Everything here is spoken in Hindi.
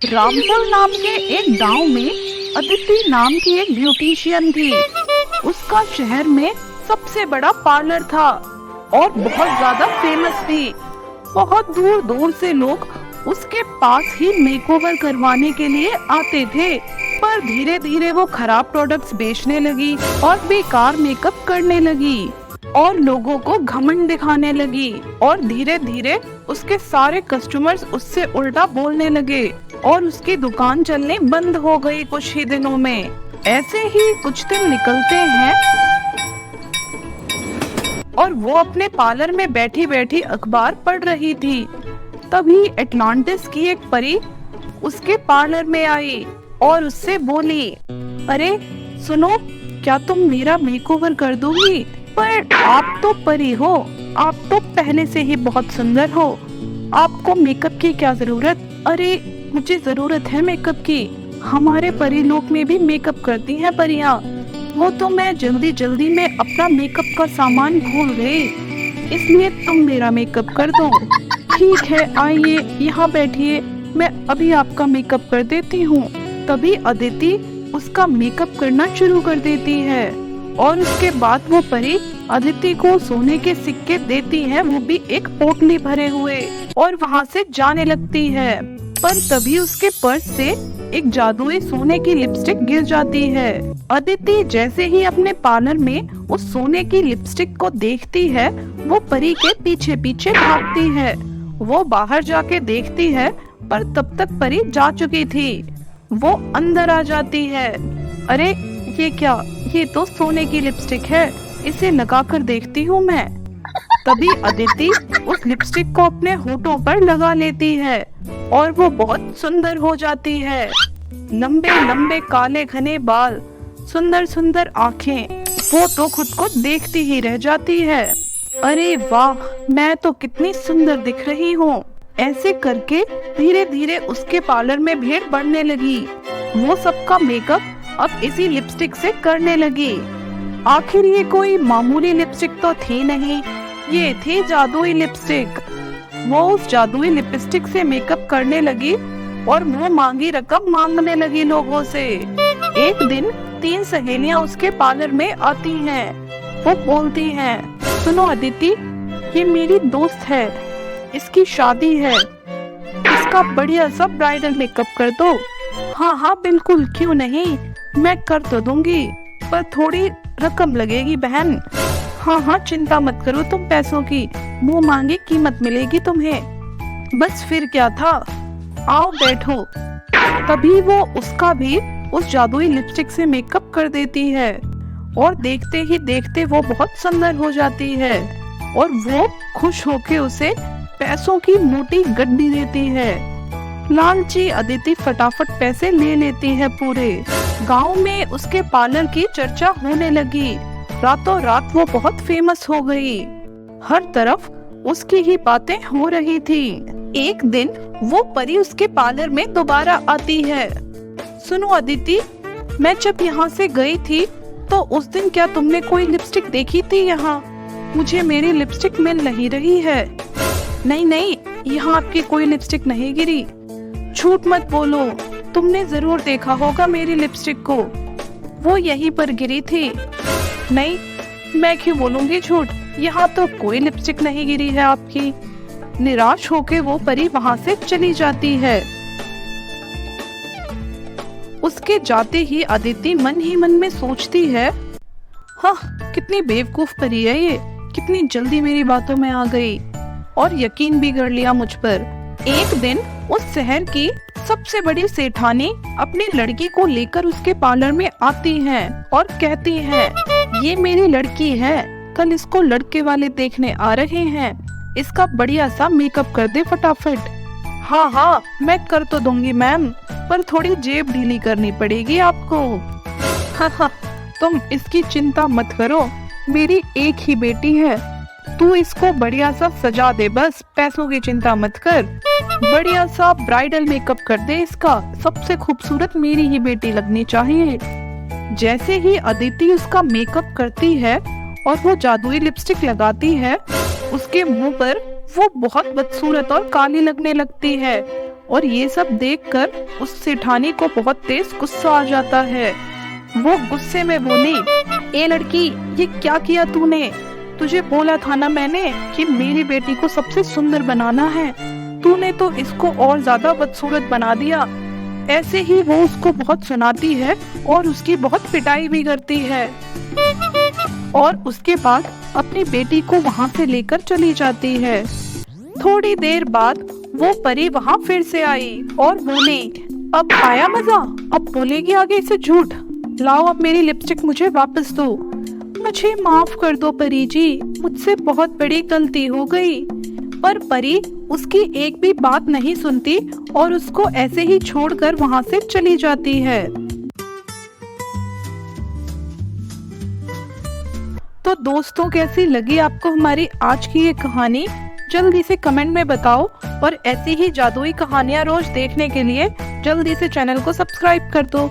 रामपुर नाम के एक गांव में अदिति नाम की एक ब्यूटिशियन थी। उसका शहर में सबसे बड़ा पार्लर था और बहुत ज्यादा फेमस थी। बहुत दूर दूर से लोग उसके पास ही मेकओवर करवाने के लिए आते थे। पर धीरे धीरे वो खराब प्रोडक्ट्स बेचने लगी और बेकार मेकअप करने लगी और लोगों को घमंड दिखाने लगी और धीरे धीरे उसके सारे कस्टमर्स उससे उल्टा बोलने लगे और उसकी दुकान चलने बंद हो गई कुछ ही दिनों में। ऐसे ही कुछ दिन निकलते हैं और वो अपने पार्लर में बैठी बैठी अखबार पढ़ रही थी। तभी एटलांटिस की एक परी उसके पार्लर में आई और उससे बोली, अरे सुनो, क्या तुम मेरा मेकओवर कर दोगी? पर आप तो परी हो, आप तो पहले से ही बहुत सुंदर हो, आपको मेकअप की क्या जरूरत? अरे मुझे जरूरत है मेकअप की, हमारे परी लोक में भी मेकअप करती हैं परियां। वो तो मैं जल्दी जल्दी में अपना मेकअप का सामान भूल गई, इसलिए तुम मेरा मेकअप कर दो। ठीक है, आइए यहाँ बैठिए, मैं अभी आपका मेकअप कर देती हूँ। तभी अदिति उसका मेकअप करना शुरू कर देती है और उसके बाद वो परी अदिति को सोने के सिक्के देती है, वो भी एक पोटली भरे हुए, और वहाँ से जाने लगती है। पर तभी उसके पर्स से एक जादुई सोने की लिपस्टिक गिर जाती है। अदिति जैसे ही अपने पार्लर में उस सोने की लिपस्टिक को देखती है, वो परी के पीछे पीछे भागती है। वो बाहर जाके देखती है पर तब तक परी जा चुकी थी। वो अंदर आ जाती है। अरे ये क्या, ये तो सोने की लिपस्टिक है, इसे लगाकर देखती हूँ मैं। तभी अदिति उस लिपस्टिक को अपने होठों पर लगा लेती है और वो बहुत सुंदर हो जाती है। लंबे लंबे काले घने बाल, सुंदर सुंदर आँखें, वो तो खुद को देखती ही रह जाती है। अरे वाह, मैं तो कितनी सुंदर दिख रही हूँ। ऐसे करके धीरे धीरे उसके पार्लर में भीड़ बढ़ने लगी। वो सबका मेकअप अब इसी लिपस्टिक से करने लगी। आखिर ये कोई मामूली लिपस्टिक तो थी नहीं, ये थी जादुई लिपस्टिक। वो उस जादुई लिपस्टिक से मेकअप करने लगी और मुंह मांगी रकम मांगने लगी लोगों से। एक दिन 3 सहेलियां उसके पार्लर में आती हैं। वो बोलती हैं, सुनो अदिति, ये मेरी दोस्त है, इसकी शादी है, इसका बढ़िया सा ब्राइडल मेकअप कर दो। हाँ हाँ बिल्कुल, क्यों नहीं, मैं कर तो दूंगी, पर थोड़ी रकम लगेगी बहन। हाँ हाँ चिंता मत करो तुम पैसों की, मुंह मांगी कीमत मिलेगी तुम्हें। बस फिर क्या था, आओ बैठो। तभी वो उसका भी उस जादुई लिपस्टिक से मेकअप कर देती है और देखते ही देखते वो बहुत सुंदर हो जाती है और वो खुश होके उसे पैसों की मोटी गड्डी देती है। लालची अदिति फटाफट पैसे ले लेती है पूरे। गांव में उसके पार्लर की चर्चा होने लगी। रातों रात वो बहुत फेमस हो गई। हर तरफ उसकी ही बातें हो रही थी। एक दिन वो परी उसके पार्लर में दोबारा आती है। सुनो अदिति, मैं जब यहाँ से गई थी तो उस दिन क्या तुमने कोई लिपस्टिक देखी थी यहाँ? मुझे मेरी लिपस्टिक मिल नहीं रही है। नहीं नहीं, यहाँ आपकी कोई लिपस्टिक नहीं गिरी। झूठ मत बोलो, तुमने जरूर देखा होगा मेरी लिपस्टिक को, वो यहीं पर गिरी थी। नहीं, मैं क्यों बोलूंगी झूठ, यहाँ तो कोई लिपस्टिक नहीं गिरी है आपकी। निराश होके वो परी वहाँ से चली जाती है। उसके जाते ही अदिति मन ही मन में सोचती है, हाँ कितनी बेवकूफ परी है ये, कितनी जल्दी मेरी बातों में आ गई और यकीन भी कर लिया मुझ पर। एक दिन उस शहर की सबसे बड़ी सेठानी अपनी लड़की को लेकर उसके पार्लर में आती हैं और कहती हैं, ये मेरी लड़की है, कल इसको लड़के वाले देखने आ रहे हैं, इसका बढ़िया सा मेकअप कर दे फटाफट। हाँ हाँ मैं कर तो दूंगी मैम, पर थोड़ी जेब ढीली करनी पड़ेगी आपको। हाँ हाँ तुम इसकी चिंता मत करो, मेरी एक ही बेटी है, तू इसको बढ़िया सा सजा दे, बस पैसों की चिंता मत कर। बढ़िया सा ब्राइडल मेकअप कर दे इसका, सबसे खूबसूरत मेरी ही बेटी लगनी चाहिए। जैसे ही अदिति उसका मेकअप करती है और वो जादुई लिपस्टिक लगाती है, उसके मुंह पर वो बहुत बदसूरत और काली लगने लगती है और ये सब देखकर उस सेठानी को बहुत तेज गुस्सा आ जाता है। वो गुस्से में बोली, ए लड़की, ये क्या किया तूने? तुझे बोला था ना मैंने कि मेरी बेटी को सबसे सुंदर बनाना है, तूने तो इसको और ज्यादा बदसूरत बना दिया। ऐसे ही वो उसको बहुत सुनाती है और उसकी बहुत पिटाई भी करती है और उसके बाद अपनी बेटी को वहाँ से लेकर चली जाती है। थोड़ी देर बाद वो परी वहाँ फिर से आई और बोली, अब आया मजा, अब बोलेगी आगे से झूठ। लाओ अब मेरी लिपस्टिक मुझे वापस दो। मुझे माफ कर दो परी जी, मुझसे बहुत बड़ी गलती हो गई। पर परी उसकी एक भी बात नहीं सुनती और उसको ऐसे ही छोड़कर वहाँ से चली जाती है। तो दोस्तों, कैसी लगी आपको हमारी आज की ये कहानी? जल्दी से कमेंट में बताओ और ऐसी ही जादुई कहानियाँ रोज देखने के लिए जल्दी से चैनल को सब्सक्राइब कर दो।